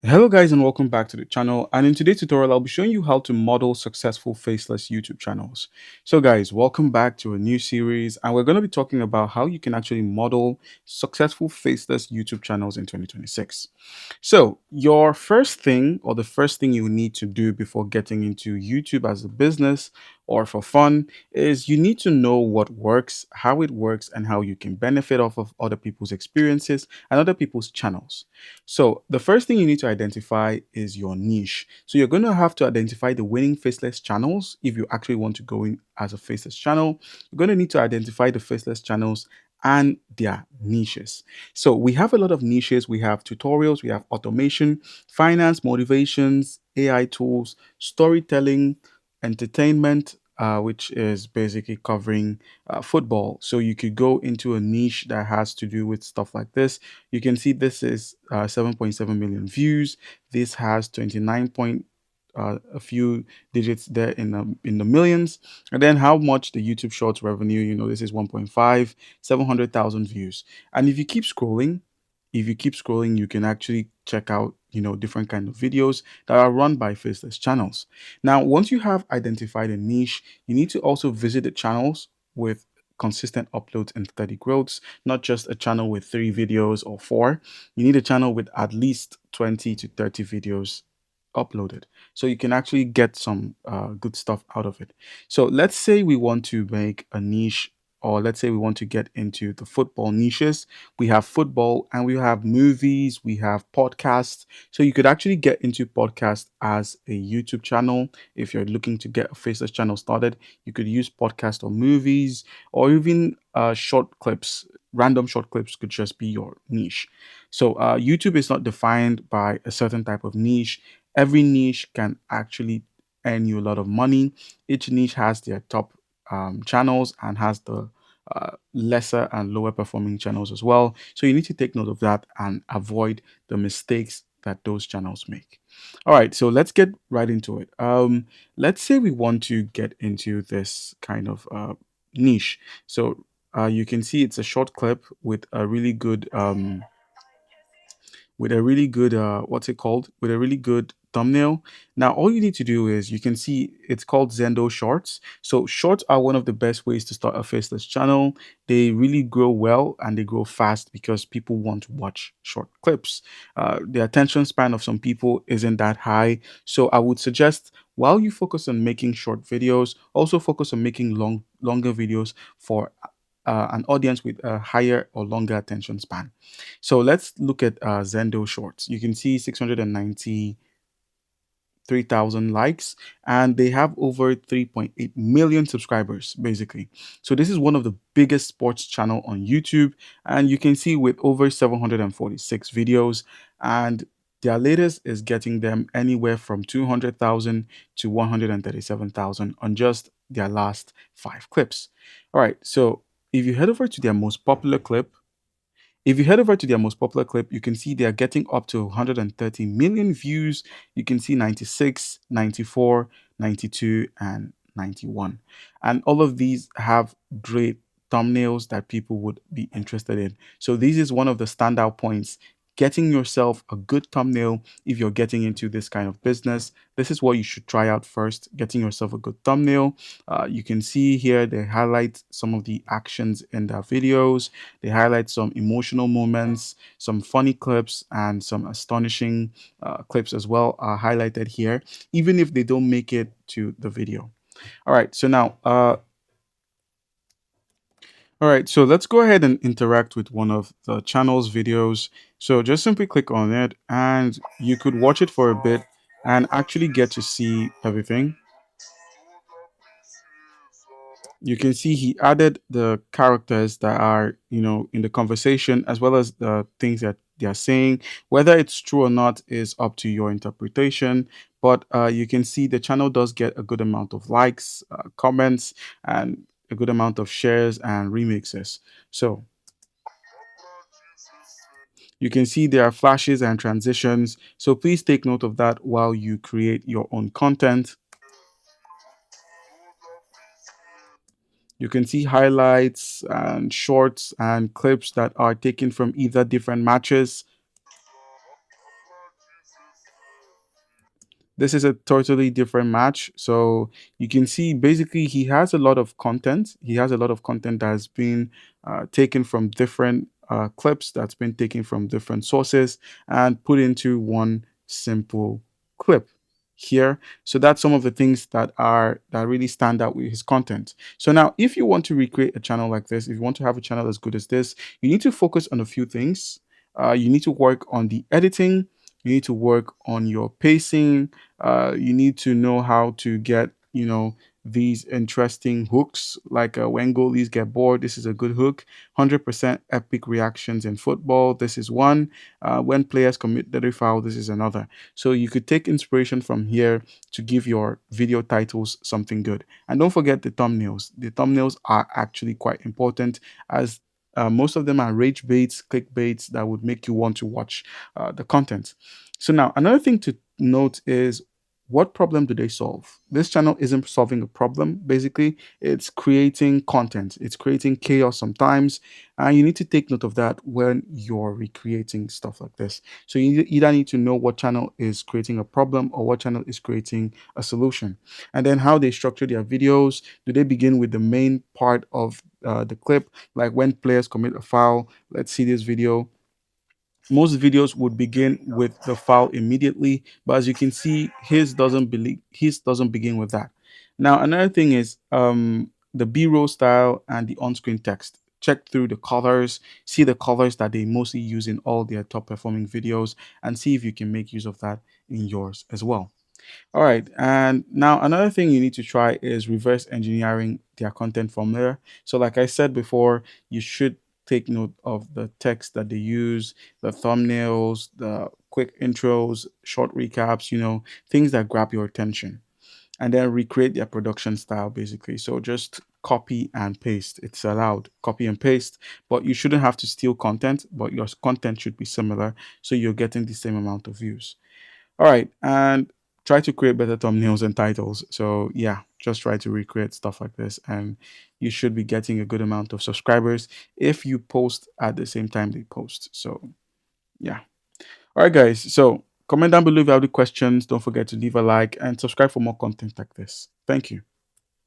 Hello guys and welcome back to the channel, and in today's tutorial I'll be showing you how to model successful faceless YouTube channels. So guys, welcome back to a new series, and we're going to be talking about how you can actually model successful faceless YouTube channels in 2026. So your first thing, or the first thing you need to do before getting into YouTube as a business or for fun, is you need to know what works, how it works, and how you can benefit off of other people's experiences and other people's channels. So the first thing you need to identify is your niche. So you're going to have to identify the winning faceless channels. If you actually want to go in as a faceless channel, you're going to need to identify the faceless channels and their niches. So we have a lot of niches. We have tutorials, we have automation, finance, motivations, AI tools, storytelling, entertainment, which is basically covering football. So you could go into a niche that has to do with stuff like this. You can see this is 7.7 million views. This has 29 point a few digits there in the millions. And then how much the YouTube Shorts revenue, this is 1.5, 700,000 views. And if you keep scrolling, you can actually check out, different kind of videos that are run by faceless channels. Now, once you have identified a niche, you need to also visit the channels with consistent uploads and steady growths, not just a channel with 3 videos or 4. You need a channel with at least 20 to 30 videos uploaded so you can actually get some good stuff out of it. So let's say we want to make a niche, or let's say we want to get into the football niches. We have football and we have movies, we have podcasts. So you could actually get into podcast as a YouTube channel. If you're looking to get a faceless channel started, you could use podcast or movies, or even short clips. Random short clips could just be your niche. So YouTube is not defined by a certain type of niche. Every niche can actually earn you a lot of money. Each niche has their top channels and has the lesser and lower performing channels as well. So you need to take note of that and avoid the mistakes that those channels make. All right, so let's get right into it. Let's say we want to get into this kind of niche. So you can see it's a short clip with a really good what's it called with a really good thumbnail. Now all you need to do is, you can see it's called Zendo Shorts. So shorts are one of the best ways to start a faceless channel. They really grow well and they grow fast because people want to watch short clips. The attention span of some people isn't that high, so I would suggest, while you focus on making short videos, also focus on making longer videos for an audience with a higher or longer attention span. So let's look at Zendo Shorts. You can see 693,000 likes, and they have over 3.8 million subscribers, basically. So this is one of the biggest sports channel on YouTube, and you can see with over 746 videos, and their latest is getting them anywhere from 200,000 to 137,000 on just their last 5 clips. All right, so if you head over to their most popular clip, if you head over to their most popular clip, you can see they are getting up to 130 million views. You can see 96, 94, 92, and 91. And all of these have great thumbnails that people would be interested in. So this is one of the standout points. Getting yourself a good thumbnail if you're getting into this kind of business. This is what you should try out first, getting yourself a good thumbnail. You can see here they highlight some of the actions in their videos. They highlight some emotional moments, some funny clips, and some astonishing clips as well are highlighted here, even if they don't make it to the video. All right, so now, so let's go ahead and interact with one of the channel's videos. So just simply click on it, and you could watch it for a bit and actually get to see everything. You can see he added the characters that are, in the conversation, as well as the things that they are saying. Whether it's true or not is up to your interpretation, but you can see the channel does get a good amount of likes, comments, and a good amount of shares and remixes. So you can see there are flashes and transitions, so please take note of that while you create your own content. You can see highlights and shorts and clips that are taken from either different matches. This is a totally different match. So you can see basically he has a lot of content. He has a lot of content that has been taken from different clips, that's been taken from different sources and put into one simple clip here. So that's some of the things that really stand out with his content. So now if you want to recreate a channel like this, if you want to have a channel as good as this, you need to focus on a few things. You need to work on the editing, you need to work on your pacing, you need to know how to get, these interesting hooks. Like when goalies get bored, this is a good hook. 100% epic reactions in football, this is one. When players commit dirty foul, this is another. So you could take inspiration from here to give your video titles something good. And don't forget the thumbnails. The thumbnails are actually quite important, as most of them are rage baits, click baits that would make you want to watch the content. So now another thing to note is, what problem do they solve? This channel isn't solving a problem. Basically, it's creating content. It's creating chaos sometimes, and you need to take note of that when you're recreating stuff like this. So you either need to know what channel is creating a problem or what channel is creating a solution, and then how they structure their videos. Do they begin with the main part of the clip, like when players commit a foul? Let's see this video. Most videos would begin with the file immediately, but as you can see, his doesn't begin with that. Now another thing is the b-roll style and the on-screen text. Check through the colors, see the colors that they mostly use in all their top performing videos, and see if you can make use of that in yours as well. All right, and now another thing you need to try is reverse engineering their content from there. So, like I said before, you should take note of the text that they use, the thumbnails, the quick intros, short recaps, things that grab your attention, and then recreate their production style basically. So, just copy and paste. It's allowed, copy and paste, but you shouldn't have to steal content, but your content should be similar so you're getting the same amount of views. All right, and try to create better thumbnails and titles. So yeah, just try to recreate stuff like this, and you should be getting a good amount of subscribers if you post at the same time they post. So yeah. All right, guys. So comment down below if you have any questions. Don't forget to leave a like and subscribe for more content like this. Thank you.